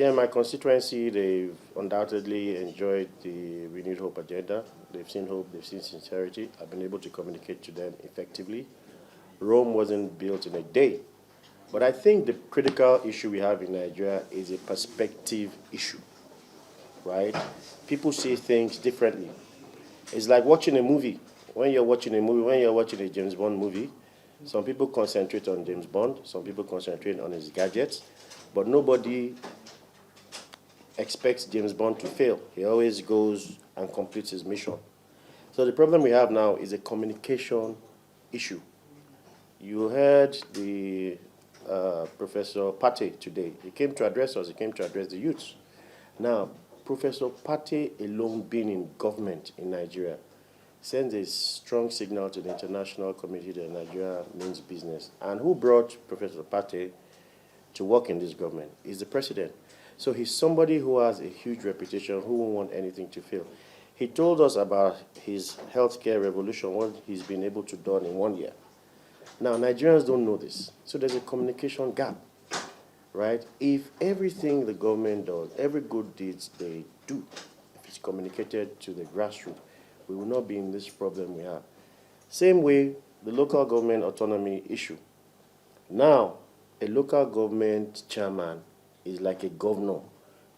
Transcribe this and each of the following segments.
Yeah, in my constituency, they've undoubtedly enjoyed the renewed hope agenda. They've seen hope, they've seen sincerity. I've been able to communicate to them effectively. Rome wasn't built in a day. But I think the critical issue we have in Nigeria is a perspective issue, right? People see things differently. It's like watching a movie. When you're watching a James Bond movie, some people concentrate on James Bond, some people concentrate on his gadgets, but nobody expects James Bond to fail. He always goes and completes his mission. So the problem we have now is a communication issue. You heard the Professor Pate today. He came to address us. He came to address the youths. Now, Professor Pate alone being in government in Nigeria sends a strong signal to the international community that Nigeria means business. And who brought Professor Pate to work in this government is the president. So he's somebody who has a huge reputation, who won't want anything to fail. He told us about his healthcare revolution, what he's been able to do in 1 year. Now, Nigerians don't know this. So there's a communication gap, right? If everything the government does, every good deeds they do, if it's communicated to the grassroots, we will not be in this problem we have. Same way, the local government autonomy issue. Now, a local government chairman is like a governor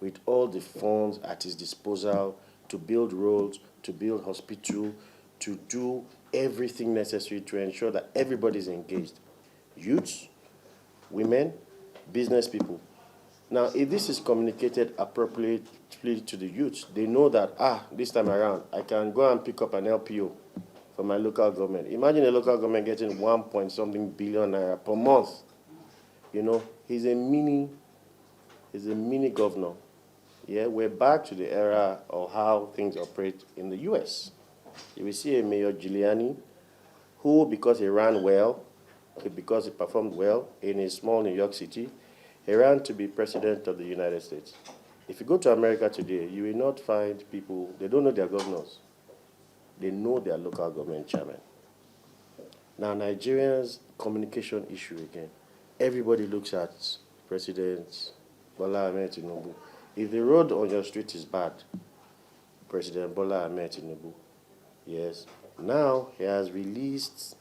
with all the funds at his disposal to build roads, to build hospital, to do everything necessary to ensure that everybody is engaged. Youths, women, business people. Now, if this is communicated appropriately to the youths, they know that, this time around, I can go and pick up an LPO for my local government. Imagine a local government getting 1-point-something billion naira per month. You know, he's a mini governor. Yeah, we're back to the era of how things operate in the U.S. You will see a Mayor Giuliani who, because he ran well, because he performed well in a small New York City, he ran to be president of the United States. If you go to America today, you will not find people, they don't know their governors. They know their local government chairman. Now, Nigerians' communication issue again. Everybody looks at President Bola Ahmed Tinubu. If the road on your street is bad, President Bola Ahmed Tinubu, yes, now he has released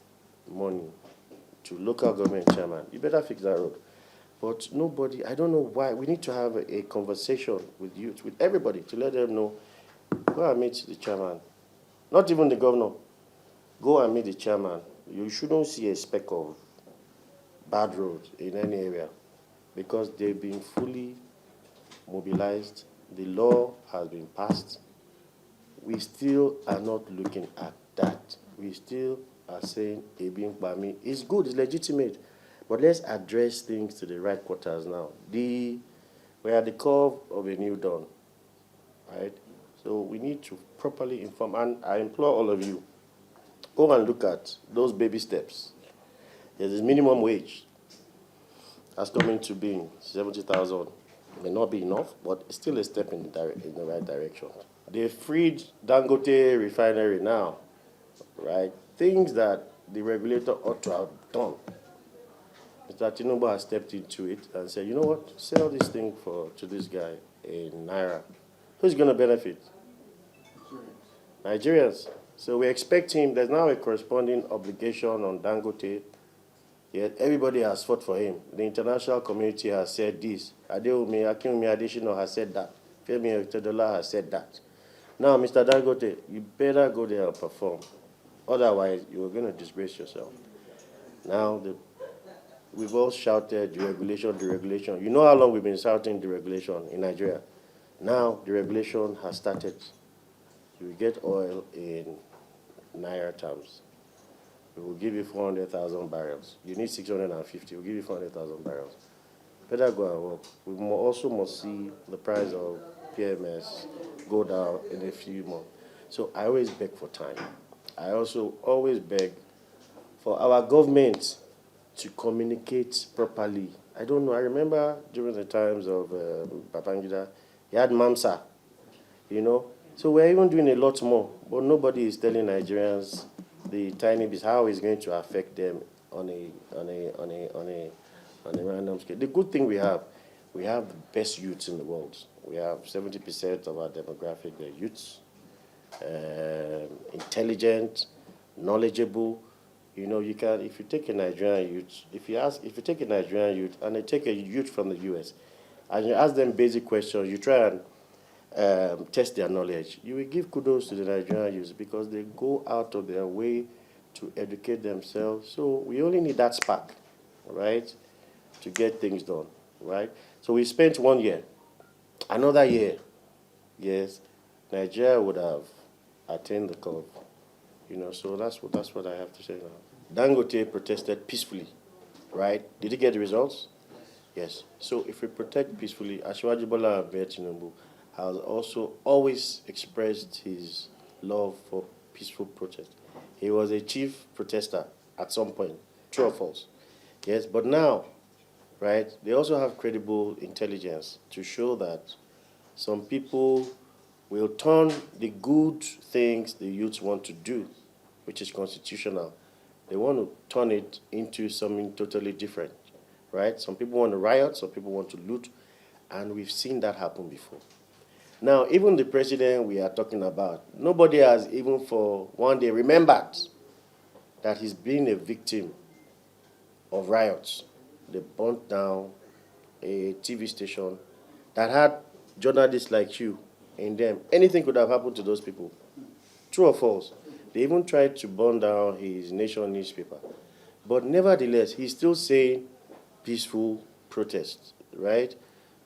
money to local government chairman. You better fix that road. But nobody, I don't know why, we need to have a conversation with youth, with everybody, to let them know, go and meet the chairman. Not even the governor. Go and meet the chairman. You shouldn't see a speck of bad roads in any area because they've been fully mobilized. The law has been passed. We still are not looking at that. We still are saying Ebin Bami is good, it's legitimate. But let's address things to the right quarters now. We're at the curve of a new dawn, right? So we need to properly inform, and I implore all of you, go and look at those baby steps. There's this minimum wage that's coming to being 70,000. May not be enough, but it's still a step in the right direction. They freed Dangote refinery now, right? Things that the regulator ought to have done. Mr. Tinubu has stepped into it and said, you know what, sell this thing to this guy in Naira. Who's going to benefit? Nigerians. So we expect him, there's now a corresponding obligation on Dangote, yet everybody has fought for him. The international community has said this. Adeomi Adesina has said that. Femi Otedola has said that. Now, Mr. Dangote, you better go there and perform. Otherwise, you're going to disgrace yourself. Now, we've all shouted deregulation. You know how long we've been shouting deregulation in Nigeria. Now, deregulation has started. You will get oil in Naira terms. We will give you 400,000 barrels. You need 650. We'll give you 400,000 barrels. Better go and work. We also must see the price of PMS go down in a few months. So I always beg for time. I also always beg for our government to communicate properly. I don't know. I remember during the times of Babangida, he had MAMSA, you know. So we're even doing a lot more, but nobody is telling Nigerians the tiny bits how it's going to affect them on a random scale. The good thing we have, We have the best youths in the world. We have 70% of our demographic, they're youths, intelligent, knowledgeable. You know, you can, if you take a Nigerian youth, if you take a Nigerian youth and they take a youth from the US, and you ask them basic questions, you try and test their knowledge, you will give kudos to the Nigerian youth because they go out of their way to educate themselves. So we only need that spark, right, to get things done, right? So we spent 1 year. Another year, yes, Nigeria would have attained the curve. You know, so that's what I have to say now. Dangote protested peacefully, right? Did he get the results? Yes. So if we protect peacefully, Asiwaju Bola Ahmed Tinubu has also always expressed his love for peaceful protest. He was a chief protester at some point, true or false? Yes, but now, right, they also have credible intelligence to show that some people will turn the good things the youths want to do, which is constitutional. They want to turn it into something totally different, right? Some people want to riot, some people want to loot, and we've seen that happen before. Now, even the president we are talking about, nobody has even for one day remembered that he's been a victim of riots. They burnt down a TV station that had journalists like you in them. Anything could have happened to those people. True or false? They even tried to burn down his nation newspaper. But nevertheless, he's still saying peaceful protest, right?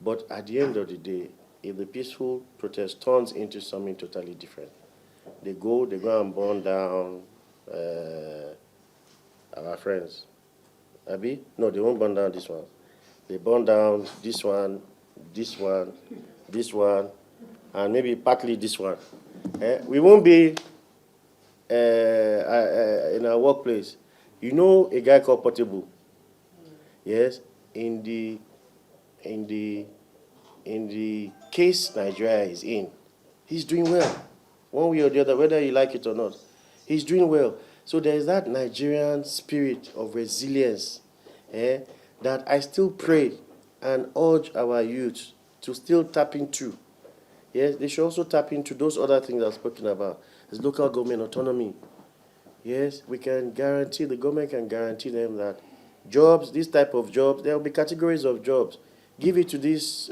But at the end of the day, if the peaceful protest turns into something totally different, they go and burn down our friends. Abi? No, they won't burn down this one. They burn down this one, this one, this one, and maybe partly this one. We won't be in our workplace. You know a guy called Portable? Yes? In the case Nigeria is in, he's doing well. One way or the other, whether you like it or not. He's doing well. So there is that Nigerian spirit of resilience that I still pray and urge our youth to still tap into. Yes, they should also tap into those other things I've spoken about. As local government autonomy. Yes, we can guarantee, the government can guarantee them that jobs, this type of jobs, there will be categories of jobs. Give it to this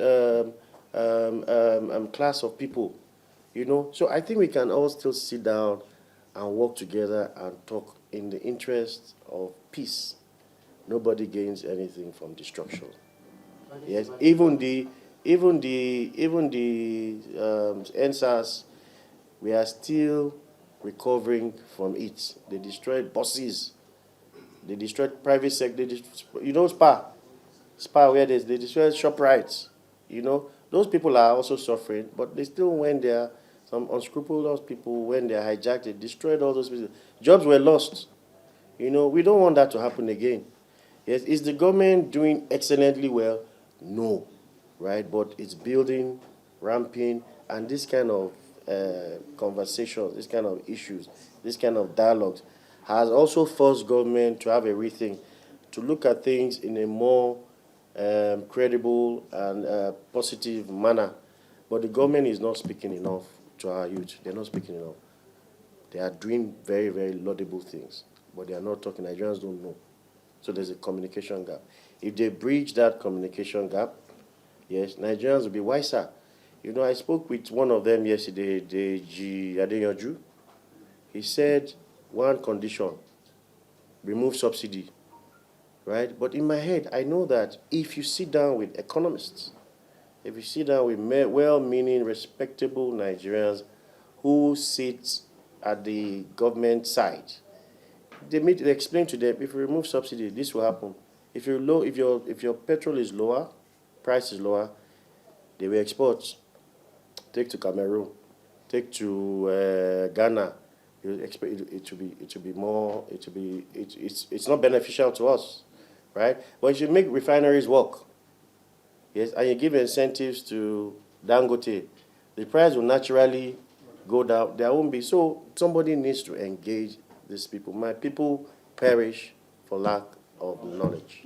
class of people, you know. So I think we can all still sit down and work together and talk in the interest of peace. Nobody gains anything from destruction. Yes, even the NSAS, we are still recovering from it. They destroyed buses. They destroyed private sector. You know, Spa where they destroyed ShopRites. You know, those people are also suffering, but they still went there. Some unscrupulous people, when they hijacked, they destroyed all those businesses. Jobs were lost. You know, we don't want that to happen again. Yes, is the government doing excellently well? No, right? But it's building, ramping, and this kind of conversations, this kind of issues, this kind of dialogues has also forced government to have a rethink, to look at things in a more credible and positive manner. But the government is not speaking enough to our youth. They're not speaking enough. They are doing very, very laudable things, but they are not talking. Nigerians don't know. So there's a communication gap. If they bridge that communication gap, yes, Nigerians will be wiser. You know, I spoke with one of them yesterday, Deji Adeyanju. He said, one condition, remove subsidy, right? But in my head, I know that if you sit down with economists, if you sit down with well-meaning, respectable Nigerians who sit at the government side, they explain to them, if you remove subsidy, this will happen. If your petrol is lower, price is lower, they will export. Take to Cameroon, take to Ghana. You expect it to be more. It's not beneficial to us, right? But you should make refineries work. Yes, and you give incentives to Dangote, the price will naturally go down. There won't be. So somebody needs to engage these people. My people perish for lack of knowledge.